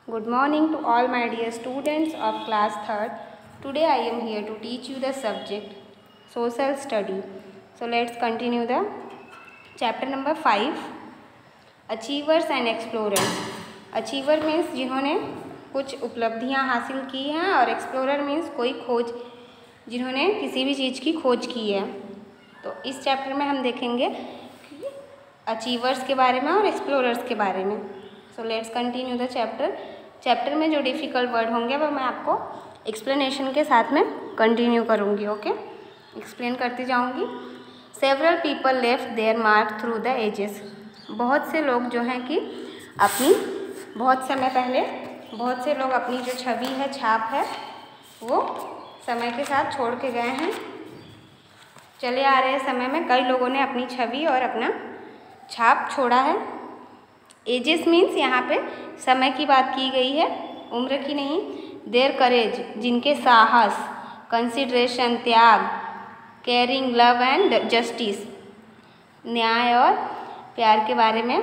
Good morning to all my dear students of class 3rd. Today I am here to teach you the subject social study. So let's continue the chapter number 5, Achievers and Explorers. Achiever means जिन्होंने कुछ उपलब्धियां हासिल की हैं और explorer means कोई खोज जिन्होंने किसी भी चीज़ की खोज की है। तो इस चैप्टर में हम देखेंगे अचीवर्स के बारे में और एक्सप्लोरर्स के बारे में। So let's continue the chapter में जो डिफ़िकल्ट वर्ड होंगे वो मैं आपको एक्सप्लेनेशन के साथ में कंटिन्यू करूँगी। ओके, एक्सप्लेन करती जाऊँगी। Several people left their mark through the ages. बहुत से लोग जो हैं कि अपनी बहुत समय पहले बहुत से लोग अपनी जो छवि है, छाप है, वो समय के साथ छोड़ के गए हैं। चले आ रहे समय में कई लोगों ने अपनी छवि और अपना छाप छोड़ा है। एजेस मीन्स यहाँ पे समय की बात की गई है, उम्र की नहीं। देयर करेज, जिनके साहस, कंसिडरेशन, त्याग, केयरिंग, लव एंड जस्टिस, न्याय और प्यार के बारे में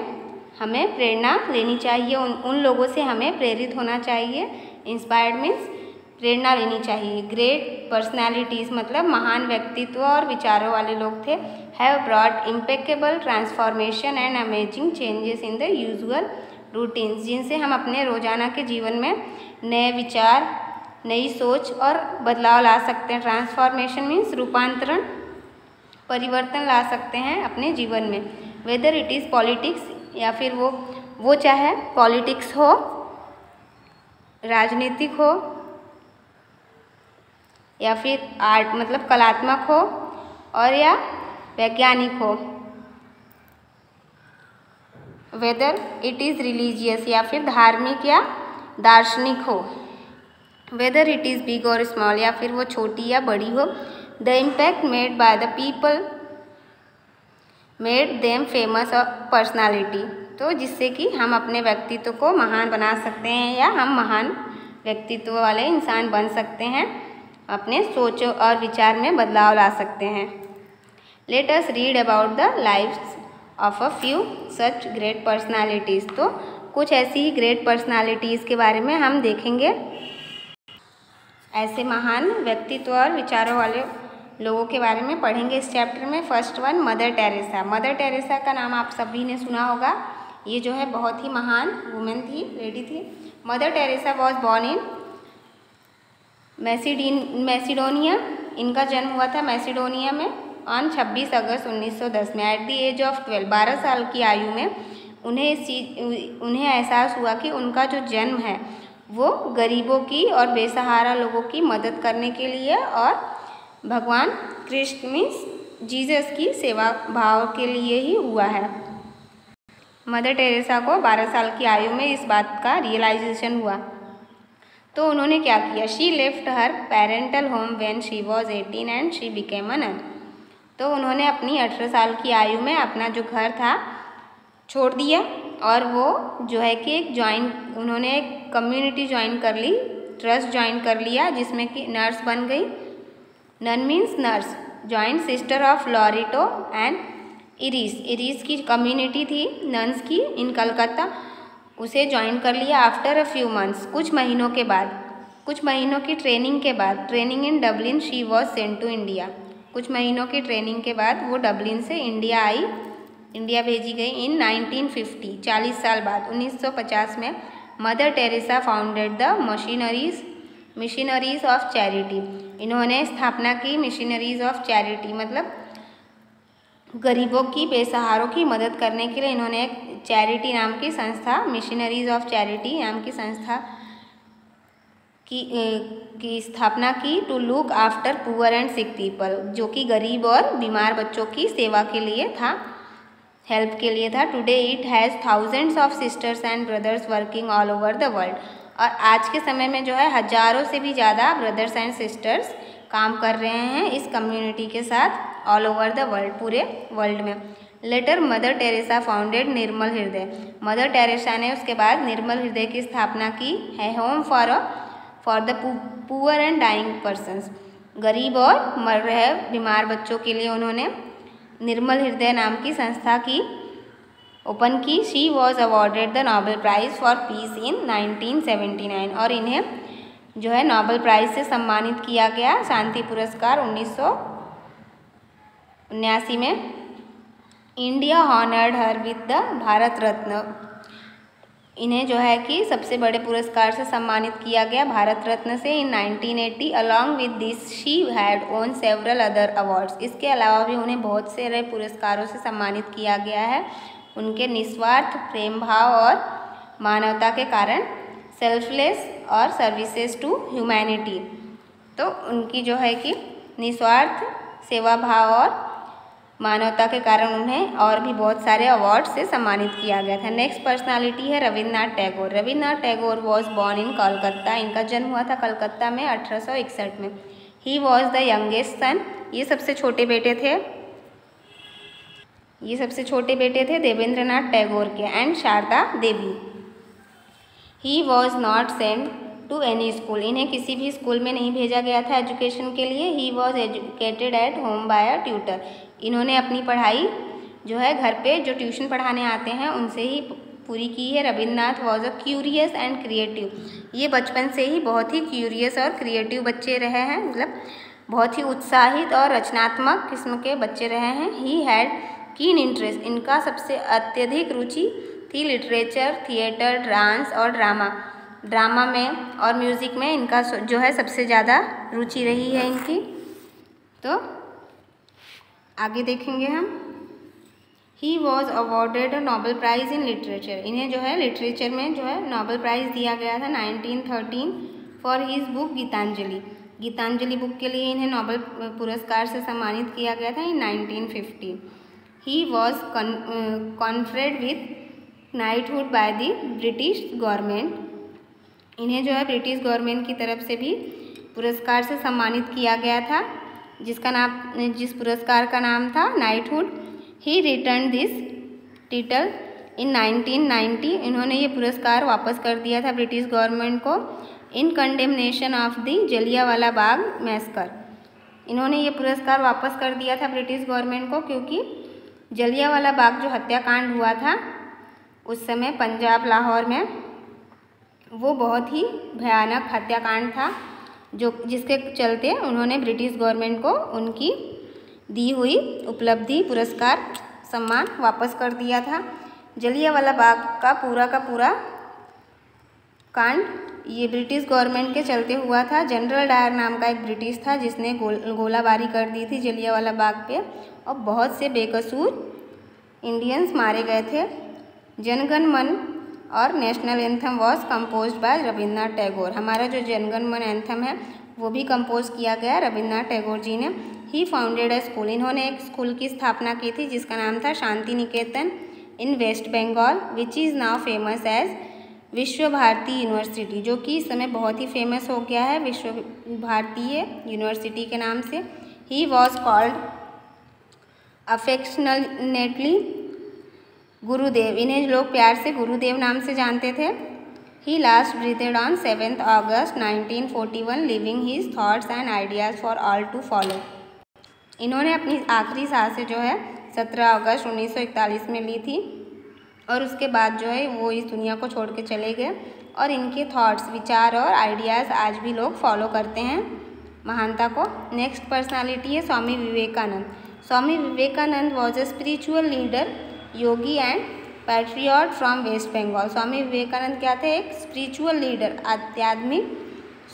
हमें प्रेरणा लेनी चाहिए। उन लोगों से हमें प्रेरित होना चाहिए। इंस्पायर्ड मीन्स प्रेरणा लेनी चाहिए। ग्रेट पर्सनैलिटीज़ मतलब महान व्यक्तित्व और विचारों वाले लोग थे। Have brought impeccable transformation and amazing changes in the usual routines, जिनसे हम अपने रोजाना के जीवन में नए विचार, नई सोच और बदलाव ला सकते हैं। ट्रांसफॉर्मेशन मीन्स रूपांतरण, परिवर्तन ला सकते हैं अपने जीवन में। वेदर इट इज़ पॉलिटिक्स, या फिर वो चाहे पॉलिटिक्स हो, राजनीतिक हो, या फिर आर्ट मतलब कलात्मक हो, और या वैज्ञानिक हो। वेदर इट इज़ रिलीजियस, या फिर धार्मिक या दार्शनिक हो। वेदर इट इज़ बिग और स्मॉल, या फिर वो छोटी या बड़ी हो। The impact made by the people made them famous और पर्सनालिटी, तो जिससे कि हम अपने व्यक्तित्व को महान बना सकते हैं या हम महान व्यक्तित्व वाले इंसान बन सकते हैं, अपने सोच और विचार में बदलाव ला सकते हैं। Let us read about the lives of a few such great personalities. तो कुछ ऐसी ही ग्रेट पर्सनालिटीज़ के बारे में हम देखेंगे, ऐसे महान व्यक्तित्व और विचारों वाले लोगों के बारे में पढ़ेंगे इस चैप्टर में। First one, mother Teresa. Mother Teresa का नाम आप सभी ने सुना होगा। ये जो है बहुत ही महान वुमेन थी, लेडी थी। Mother Teresa was born in Macedonia. इनका जन्म हुआ था मैसिडोनिया में ऑन 26 अगस्त 1910 में। एट द एज ऑफ 12 साल की आयु में उन्हें एहसास हुआ कि उनका जो जन्म है वो गरीबों की और बेसहारा लोगों की मदद करने के लिए और भगवान कृष्ण मीन्स जीसस की सेवा भाव के लिए ही हुआ है। मदर टेरेसा को 12 साल की आयु में इस बात का रियलाइजेशन हुआ, तो उन्होंने क्या किया। She left her parental home when she was 18 and she became a nun. तो उन्होंने अपनी 18 साल की आयु में अपना जो घर था छोड़ दिया और वो जो है कि उन्होंने एक कम्युनिटी ज्वाइन कर ली, ट्रस्ट ज्वाइन कर लिया, जिसमें कि नर्स बन गई। Nun means nurse. Joint sister of Loreto and Irish की कम्युनिटी थी नन्स की इन कलकत्ता, उसे ज्वाइन कर लिया। आफ्टर अ फ्यू मंथ्स, कुछ महीनों की ट्रेनिंग के बाद, training in Dublin, she was sent to India. कुछ महीनों की ट्रेनिंग के बाद वो डबलिन से इंडिया आई, इंडिया भेजी गई। इन 1950, 40 साल बाद 1950 में mother Teresa founded the missionaries of charity. इन्होंने स्थापना की मिशनरीज ऑफ चैरिटी मतलब गरीबों की, बेसहारों की मदद करने के लिए इन्होंने एक चैरिटी नाम की संस्था, मिशनरीज ऑफ चैरिटी नाम की संस्था की स्थापना की। To look after poor and sick people, जो कि गरीब और बीमार बच्चों की सेवा के लिए था, हेल्प के लिए था। Today it has thousands of sisters and brothers working all over the world. और आज के समय में जो है हजारों से भी ज़्यादा ब्रदर्स एंड सिस्टर्स काम कर रहे हैं इस कम्युनिटी के साथ ऑल ओवर द वर्ल्ड, पूरे वर्ल्ड में। लेटर मदर टेरेसा फाउंडेड निर्मल हृदय। मदर टेरेसा ने उसके बाद निर्मल हृदय की स्थापना की है। Home for the poor and dying persons, गरीब और मर रहे बीमार बच्चों के लिए उन्होंने निर्मल हृदय नाम की संस्था की ओपन की। She was awarded the Nobel prize for peace in 1979 और इन्हें जो है नोबेल प्राइज़ से सम्मानित किया गया, शांति पुरस्कार 1979 में। India honoured her with the Bharat Ratna, इन्हें जो है कि सबसे बड़े पुरस्कार से सम्मानित किया गया, भारत रत्न से, इन 1980। Along with this she had own several other awards, इसके अलावा भी उन्हें बहुत सारे पुरस्कारों से सम्मानित किया गया है उनके निस्वार्थ प्रेम भाव और मानवता के कारण, सेल्फलेस और सर्विसेज टू ह्यूमैनिटी। तो उनकी जो है कि निस्वार्थ सेवा भाव और मानवता के कारण उन्हें और भी बहुत सारे अवार्ड से सम्मानित किया गया था। नेक्स्ट पर्सनालिटी है Rabindranath Tagore. Rabindranath Tagore was born in Kolkata, इनका जन्म हुआ था कलकत्ता में 1861 में। He was the youngest son, ये सबसे छोटे बेटे थे देवेंद्रनाथ टैगोर के and Sharada Devi. He was not sent to any school, इन्हें किसी भी स्कूल में नहीं भेजा गया था एजुकेशन के लिए। He was educated at home by a tutor, इन्होंने अपनी पढ़ाई जो है घर पे जो ट्यूशन पढ़ाने आते हैं उनसे ही पूरी की है। Rabindranath was a curious and creative, ये बचपन से ही बहुत ही क्यूरियस और क्रिएटिव बच्चे रहे हैं, मतलब बहुत ही उत्साहित और रचनात्मक किस्म के बच्चे रहे हैं। ही हैड कीन इंटरेस्ट, इनका सबसे अत्यधिक रुचि थी लिटरेचर, थिएटर, डांस और ड्रामा में और म्यूज़िक में इनका जो है सबसे ज़्यादा रुचि रही है इनकी। तो आगे देखेंगे हम। He was awarded Nobel prize in literature, इन्हें जो है लिटरेचर में जो है नोबेल प्राइज़ दिया गया था 1913 for his book Gitanjali. Gitanjali book के लिए इन्हें नोबेल पुरस्कार से सम्मानित किया गया था in 1950। He was conferred with knighthood by the British government, इन्हें जो है ब्रिटिश गवर्नमेंट की तरफ से भी पुरस्कार से सम्मानित किया गया था, जिस पुरस्कार का नाम था knighthood. He return this title in 1990, इन्होंने ये पुरस्कार वापस कर दिया था ब्रिटिश गवर्नमेंट को इन condemnation of the Jallianwala Bagh मैसकर। इन्होंने ये पुरस्कार वापस कर दिया था ब्रिटिश गवर्नमेंट को क्योंकि जलियांवाला बाग जो हत्याकांड हुआ था उस समय पंजाब लाहौर में, वो बहुत ही भयानक हत्याकांड था जिसके चलते उन्होंने ब्रिटिश गवर्नमेंट को उनकी दी हुई उपलब्धि, पुरस्कार, सम्मान वापस कर दिया था। जलियांवाला बाग का पूरा कांड ये ब्रिटिश गवर्नमेंट के चलते हुआ था। जनरल डायर नाम का एक ब्रिटिश था जिसने गोलाबारी कर दी थी जलियांवाला बाग पे और बहुत से बेकसूर इंडियंस मारे गए थे। जनगण मन और national anthem was composed bye Rabindranath Tagore, हमारा जो जनगण मन एंथम है वो भी कंपोज किया गया रविन्द्रनाथ टैगोर जी ने। ही फाउंडेड अ स्कूल, इन्होंने एक स्कूल की स्थापना की थी जिसका नाम था Shanti Niketan in West Bengal, which is now famous as Vishwa Bharati university, जो कि इस समय बहुत ही फेमस हो गया है विश्व भारतीय यूनिवर्सिटी के नाम से। ही वॉज कॉल्ड अफेक्शनेटली गुरुदेव, इन्हें लोग प्यार से गुरुदेव नाम से जानते थे। He last breathed on 7 August 1941 living his thoughts and ideas for all to follow, इन्होंने अपनी आखिरी सांसें जो है 17 अगस्त 1941 में ली थी और उसके बाद जो है वो इस दुनिया को छोड़ के चले गए और इनके थॉट्स, विचार और आइडियाज़ आज भी लोग फॉलो करते हैं महानता को। नेक्स्ट पर्सनालिटी है Swami Vivekananda. Swami Vivekananda was a spiritual leader, yogi and patriot from West Bengal. Swami Vivekananda क्या थे? एक स्पिरिचुअल लीडर, आध्यात्मिक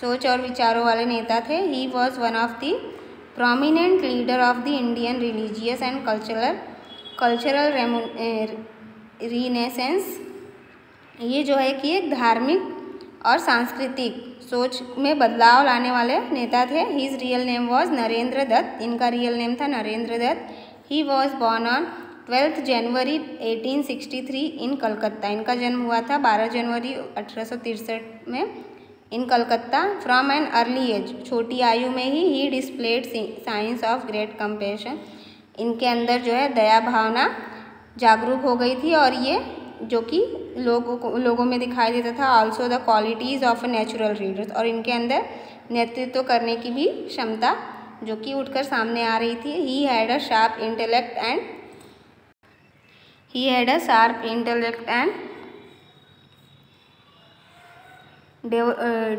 सोच और विचारों वाले नेता थे। He was one of the prominent leader of the Indian religious and cultural renaissance, ये जो है कि एक धार्मिक और सांस्कृतिक सोच में बदलाव लाने वाले नेता थे। His real name was Narendra Datta, इनका रियल नेम था Narendra Datta. He was born on 12 January 1863 in Calcutta, इनका जन्म हुआ था 12 जनवरी 1863 में in Calcutta. From an early age, छोटी आयु में ही displayed signs of great compassion, इनके अंदर जो है दया भावना जागरूक हो गई थी और ये जो कि लोगों में दिखाई देता था। Also the qualities of a natural readers, और इनके अंदर नेतृत्व करने की भी क्षमता जो कि उठकर सामने आ रही थी। He had a sharp intellect and he had a sharp intellect and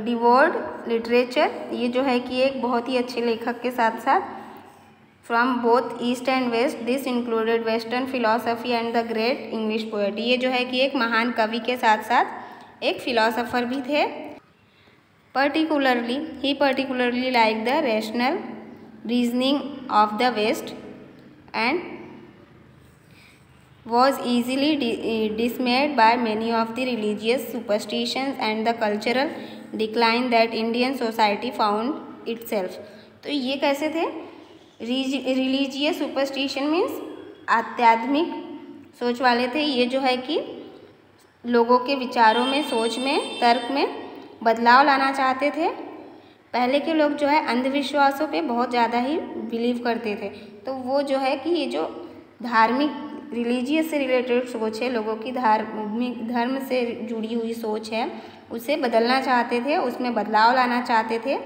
devoured literature. ये जो है कि एक बहुत ही अच्छे लेखक के साथ साथ from both east and west, this included western philosophy and the great English poet. ये जो है कि एक महान कवि के साथ साथ एक फिलोसोफर भी थे। ही particularly liked the rational reasoning of the West and was easily dismayed by many of the religious superstitions and the cultural decline that Indian society found itself। तो ये कैसे थे? रिलीजियस सुपरस्टिशन मीन्स आध्यात्मिक सोच वाले थे। ये जो है कि लोगों के विचारों में, सोच में, तर्क में बदलाव लाना चाहते थे। पहले के लोग जो है अंधविश्वासों पे बहुत ज़्यादा ही बिलीव करते थे। तो वो जो है कि ये जो धार्मिक रिलीजियस से रिलेटेड सोच है, लोगों की धार्मिक धर्म से जुड़ी हुई सोच है, उसे बदलना चाहते थे, उसमें बदलाव लाना चाहते थे।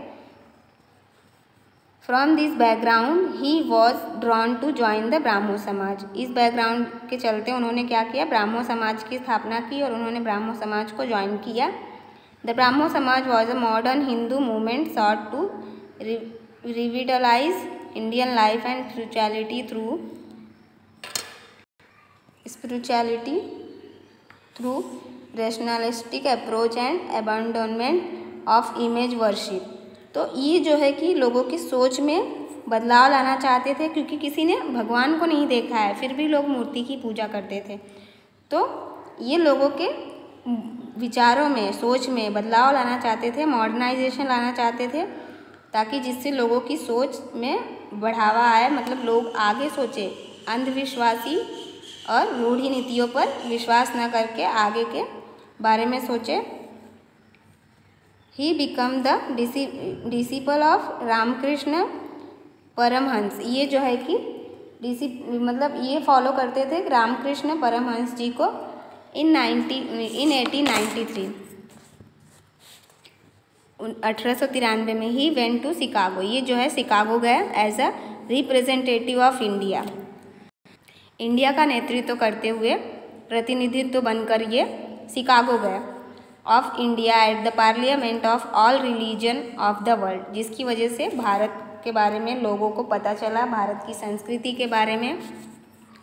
From this background he was drawn to join the Brahmo Samaj. इस बैकग्राउंड के चलते उन्होंने क्या किया? ब्राह्मो समाज की स्थापना की और उन्होंने ब्राह्मो समाज को ज्वाइन किया। The Brahmo Samaj was a modern Hindu movement sought to revitalize Indian life and spirituality through rationalistic approach and abandonment of image worship। तो ये जो है कि लोगों की सोच में बदलाव लाना चाहते थे, क्योंकि किसी ने भगवान को नहीं देखा है फिर भी लोग मूर्ति की पूजा करते थे। तो ये लोगों के विचारों में, सोच में बदलाव लाना चाहते थे, मॉडर्नाइजेशन लाना चाहते थे, ताकि जिससे लोगों की सोच में बढ़ावा आए, मतलब लोग आगे सोचे, अंधविश्वासी और रूढ़ी नीतियों पर विश्वास न करके आगे के बारे में सोचे। He become the disciple of Ramakrishna Paramhansa. ये जो है कि मतलब ये फॉलो करते थे रामकृष्ण परमहंस जी को। इन 1893 1893 में ही वेंट टू शिकागो। ये जो है शिकागो गए as a representative of India. India का नेतृत्व करते हुए, प्रतिनिधित्व बनकर ये शिकागो गए। Of India at the parliament of all religion of the world, जिसकी वजह से भारत के बारे में लोगों को पता चला, भारत की संस्कृति के बारे में।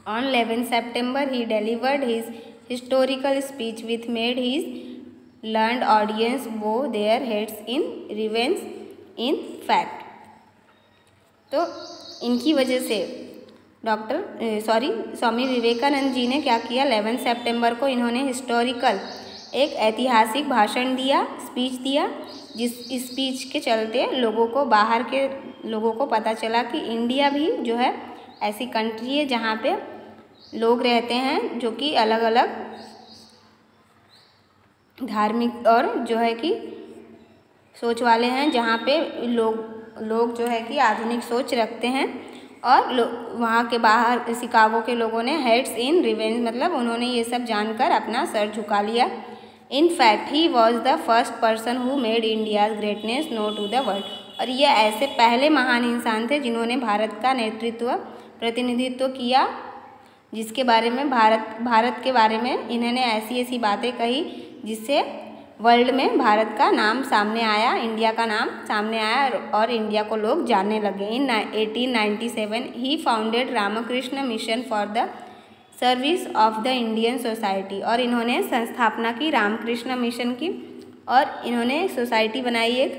On 11 September he delivered his historical speech with made his learned audience bow their heads in revenge in fact. तो इनकी वजह से स्वामी विवेकानंद जी ने क्या किया? 11 सितंबर को इन्होंने हिस्टोरिकल एक ऐतिहासिक भाषण दिया, स्पीच दिया, जिस स्पीच के चलते लोगों को, बाहर के लोगों को पता चला कि इंडिया भी जो है ऐसी कंट्री है जहाँ पे लोग रहते हैं जो कि अलग अलग धार्मिक और जो है कि सोच वाले हैं, जहाँ पे लोग जो है कि आधुनिक सोच रखते हैं। और वहाँ के बाहर शिकागो के लोगों ने हेड्स इन रिवेंज, मतलब उन्होंने ये सब जानकर अपना सर झुका लिया। In fact he was the first person who made India's greatness known to the world. और ये ऐसे पहले महान इंसान थे जिन्होंने भारत का नेतृत्व, प्रतिनिधित्व किया, जिसके बारे में भारत के बारे में इन्होंने ऐसी ऐसी बातें कही जिससे वर्ल्ड में भारत का नाम सामने आया, इंडिया का नाम सामने आया और इंडिया को लोग जानने लगे। In 1897 he founded Ramakrishna Mission for the service of the Indian society. और इन्होंने संस्थापना की रामकृष्ण मिशन की और इन्होंने सोसाइटी बनाई एक।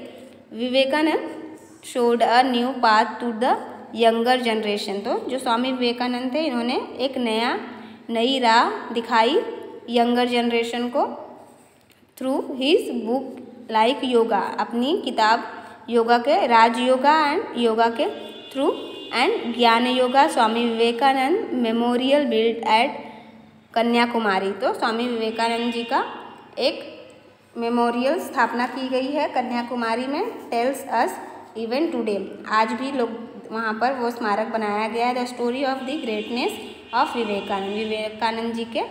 Vivekananda showed a new path to the younger generation. तो जो स्वामी विवेकानंद थे, इन्होंने एक नई राह दिखाई यंगर जनरेशन को through his book like yoga, अपनी किताब योगा के, राजयोगा एंड योगा के through, and Jnana yoga Swami Vivekananda memorial build at Kanyakumari. तो स्वामी विवेकानंद जी का एक मेमोरियल स्थापना की गई है कन्याकुमारी में। टेल्स अस इवन टुडे, आज भी लोग वहाँ पर वो स्मारक बनाया गया है। The story of the greatness of Vivekananda ji के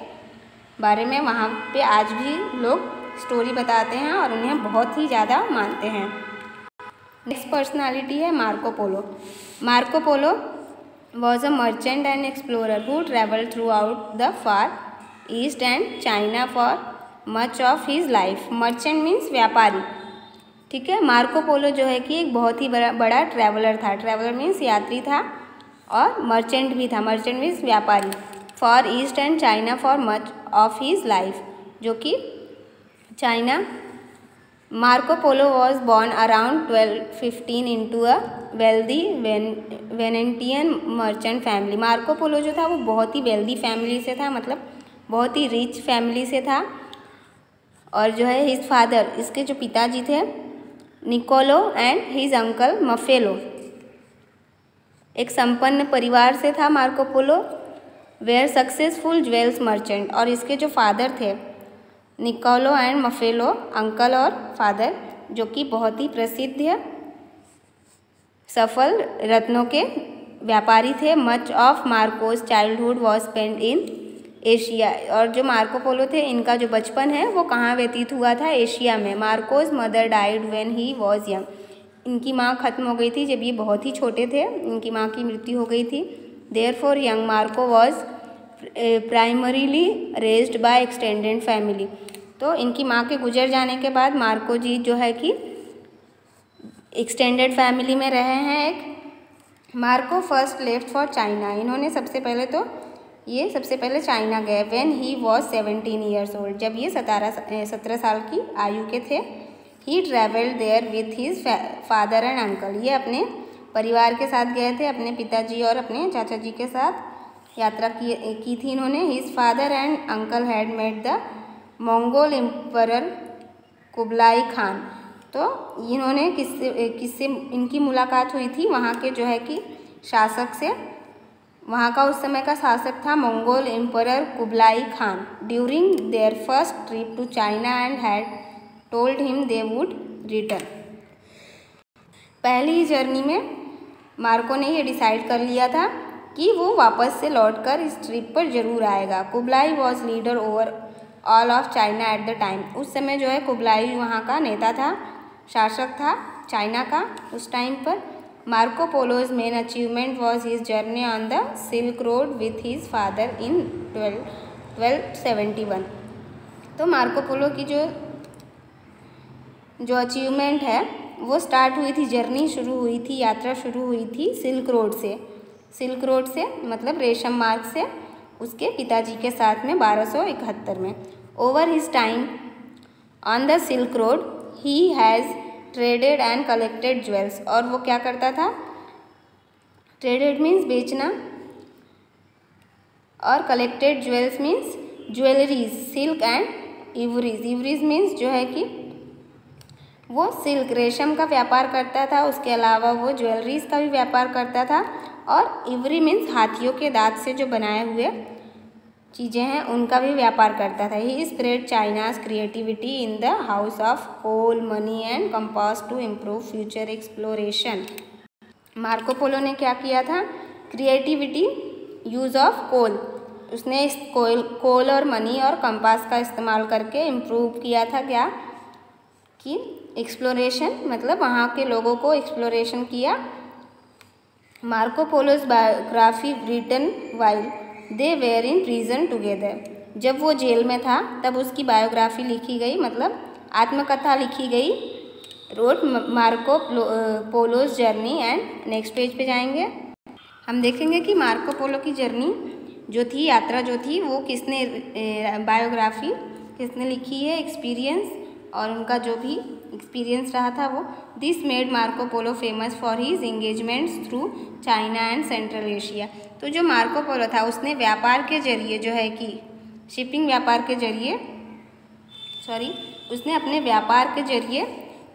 बारे में वहाँ पे आज भी लोग स्टोरी बताते हैं और उन्हें बहुत ही ज़्यादा मानते हैं। नेक्स्ट पर्सनालिटी है Marco Polo. Marco Polo was a merchant and explorer who traveled throughout the far east and China for much of his life. Merchant means व्यापारी, ठीक है। मार्को पोलो जो है कि एक बहुत ही बड़ा ट्रैवलर था। ट्रैवलर मीन्स यात्री था, और मर्चेंट भी था। मर्चेंट मीन्स व्यापारी। For east and China for much of his life, जो कि China. Marco Polo was born around 1215 into a wealthy Venetian merchant family. Marco Polo जो था वो बहुत ही वेल्दी फैमिली से था, मतलब बहुत ही रिच फैमिली से था। और जो है हिज फादर, इसके जो पिताजी थे, Niccolo, and his uncle Maffeo, एक संपन्न परिवार से था Marco Polo. Were successful jewels merchant, और इसके जो फादर थे निकोलो एंड मफेलो, अंकल और फादर, जो कि बहुत ही प्रसिद्ध सफल रत्नों के व्यापारी थे। Much of Marcos childhood was spend in Asia, और जो मार्को पोलो थे इनका जो बचपन है वो कहाँ व्यतीत हुआ था? एशिया में। Marcos mother died when he was young, इनकी माँ खत्म हो गई थी जब ये बहुत ही छोटे थे, इनकी माँ की मृत्यु हो गई थी। Therefore young Marco was primarily raised bye extended family, तो इनकी माँ के गुजर जाने के बाद मार्को जी जो है कि एक्सटेंडेड फैमिली में रहे हैं एक। Marco first left for China, इन्होंने सबसे पहले चाइना गए। When he was 17 years old, जब ये 17 साल की आयु के थे। He travelled there with his father and uncle, ये अपने परिवार के साथ गए थे, अपने पिताजी और अपने चाचा जी के साथ यात्रा की थी इन्होंने। His father and uncle had met the Mongol emperor Kublai Khan, तो इन्होंने किससे इनकी मुलाकात हुई थी? वहाँ के जो है कि शासक से। वहाँ का उस समय का शासक था Mongol emperor Kublai Khan. During their first trip to China and had told him they would return, पहली जर्नी में मार्को ने ये डिसाइड कर लिया था कि वो वापस से लौटकर इस ट्रिप पर जरूर आएगा। Kublai was leader over all of China at the time, उस समय जो है कुबलाई वहाँ का नेता था, शासक था चाइना का उस टाइम पर। Marco Polo's main achievement was his journey on the silk road with his father in 1271, तो मार्को पोलो की जो अचीवमेंट है वो स्टार्ट हुई थी, जर्नी शुरू हुई थी, यात्रा शुरू हुई थी सिल्क रोड से। सिल्क रोड से मतलब रेशम मार्ग से, उसके पिताजी के साथ में 1271 में। Over his time on the silk road he has traded and collected jewels, और वो क्या करता था? ट्रेडेड मीन्स बेचना, और collected jewels means jewelleries, silk and ivories. Ivories means जो है कि वो सिल्क रेशम का व्यापार करता था, उसके अलावा वो ज्वेलरीज का भी व्यापार करता था, और इवरी मीन्स हाथियों के दांत से जो बनाए हुए चीज़ें हैं उनका भी व्यापार करता था। He spread China's creativity in the house of coal, money and compass to improve future exploration. Marco Polo ने क्या किया था? क्रिएटिविटी, यूज़ ऑफ कोल, उसने इस कोल और मनी और कंपास का इस्तेमाल करके इम्प्रूव किया था क्या? कि एक्सप्लोरेशन, मतलब वहाँ के लोगों को एक्सप्लोरेशन किया। Marco Polo's biography written while they were in prison together, जब वो जेल में था तब उसकी बायोग्राफी लिखी गई, मतलब आत्मकथा लिखी गई। Wrote Marco Polo's journey, and next page पे जाएंगे, हम देखेंगे कि मार्को पोलो की जर्नी जो थी, यात्रा जो थी, वो किसने बायोग्राफी किसने लिखी है, एक्सपीरियंस, और उनका जो भी एक्सपीरियंस रहा था वो। This made Marco Polo famous for his engagements through China and Central Asia, तो जो मार्को पोलो था उसने व्यापार के जरिए जो है कि शिपिंग व्यापार के जरिए उसने अपने व्यापार के जरिए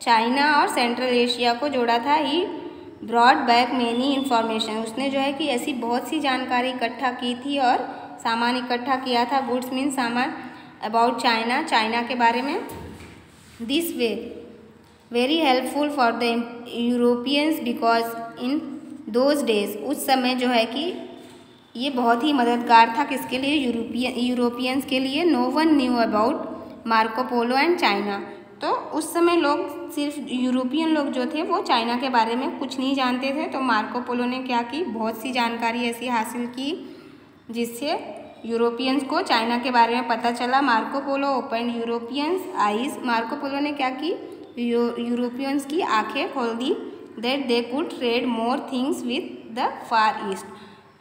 चाइना और सेंट्रल एशिया को जोड़ा था। ही ब्रॉड बैक मेनी इन्फॉर्मेशन, उसने जो है कि ऐसी बहुत सी जानकारी इकट्ठा की थी और सामान इकट्ठा किया था। गुड्स मीन सामान, अबाउट चाइना, चाइना के बारे में। This way very helpful for the Europeans because in those days, उस समय जो है कि ये बहुत ही मददगार था किसके लिए? यूरोपियंस के लिए। No one knew about Marco Polo and China, तो उस समय लोग सिर्फ यूरोपियन लोग जो थे वो चाइना के बारे में कुछ नहीं जानते थे। तो मार्को पोलो ने क्या की, बहुत सी जानकारी ऐसी हासिल की जिससे यूरोपियंस को चाइना के बारे में पता चला। Marco Polo open Europeans eyes, Marco Polo ने क्या की, यूरोपियंस की आंखें खोल दी that they could trade more things with the far east,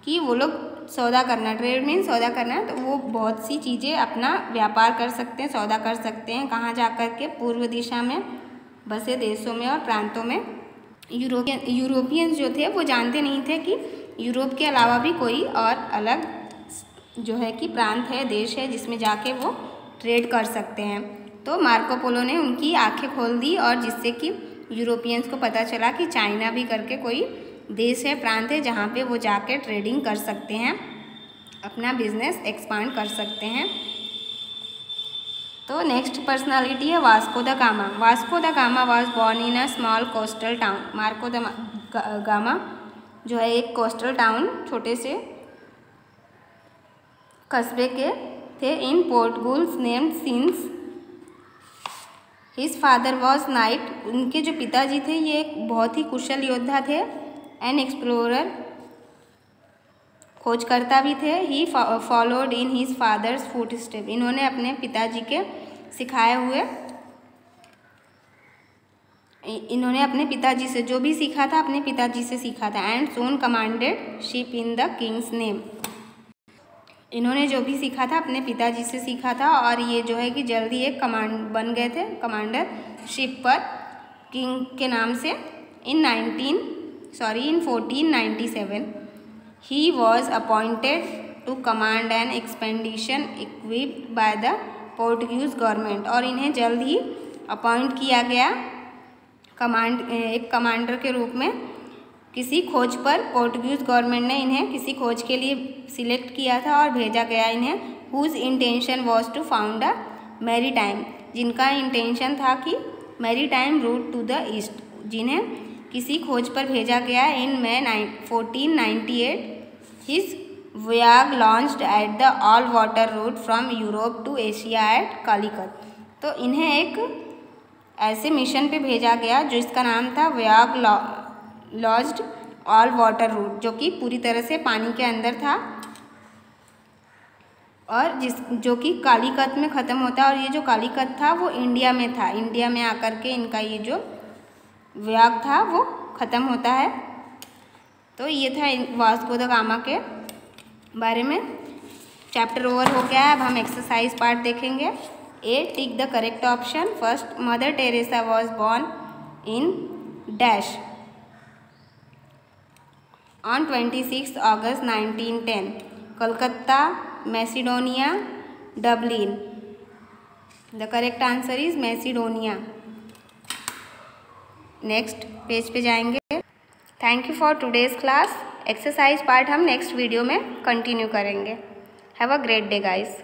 कि वो लोग सौदा करना, ट्रेड मीन सौदा करना, तो वो बहुत सी चीज़ें अपना व्यापार कर सकते हैं, सौदा कर सकते हैं। कहाँ जा कर के, पूर्व दिशा में बसे देशों में और प्रांतों में। यूरोपियंस जो थे वो जानते नहीं थे कि यूरोप के अलावा भी कोई और अलग जो है कि प्रांत है, देश है, जिसमें जाके वो ट्रेड कर सकते हैं। तो मार्को पोलो ने उनकी आंखें खोल दी और जिससे कि यूरोपियंस को पता चला कि चाइना भी करके कोई देश है, प्रांत है, जहाँ पे वो जाके ट्रेडिंग कर सकते हैं, अपना बिजनेस एक्सपांड कर सकते हैं। तो नेक्स्ट पर्सनालिटी है Vasco the gamma. Vasco the gamma was born in a small coastal town. Marco the gamma जो है एक कोस्टल टाउन, छोटे से कस्बे के थे, in Portugal's named since his father was knight. उनके जो पिताजी थे ये एक बहुत ही कुशल योद्धा थे, एन एक्सप्लोरर, खोजकर्ता भी थे। He followed in his father's foot step. इन्होंने अपने पिताजी के सिखाए हुए, इन्होंने अपने पिताजी से जो भी सीखा था अपने पिताजी से सीखा था। And soon commanded ship in the king's name. इन्होंने जो भी सीखा था अपने पिताजी से सीखा था और ये जो है कि जल्दी एक कमांड बन गए थे, कमांडर शिप पर किंग के नाम से। In 1497 he was appointed to command an expedition equipped by the Portuguese government. और इन्हें जल्द ही अपॉइंट किया गया एक कमांडर के रूप में किसी खोज पर। पोर्टुगीज गवर्नमेंट ने इन्हें किसी खोज के लिए सिलेक्ट किया था और भेजा गया इन्हें। Whose intention was to found a maritime, जिनका इंटेंशन था कि maritime route to the east, जिन्हें किसी खोज पर भेजा गया। In May 1498 his voyage launched at the all water route from Europe to Asia at Calicut. तो इन्हें एक ऐसे मिशन पे भेजा गया जिसका नाम था voyage launched all water route, जो कि पूरी तरह से पानी के अंदर था और जो कि कालीकत में ख़त्म होता है। और ये जो कालीकत था वो इंडिया में था। इंडिया में आकर के इनका ये जो व्याग था वो ख़त्म होता है। तो ये था वास्को द गामा के बारे में। चैप्टर ओवर हो गया है। अब हम एक्सरसाइज पार्ट देखेंगे। A, tick the correct option. First, mother Teresa was born in dash on 26 August 1910, Calcutta, Macedonia, Dublin. The correct answer is Macedonia. Next page पे जाएंगे। Thank you for today's class. Exercise part हम next video में continue करेंगे। Have a great day guys.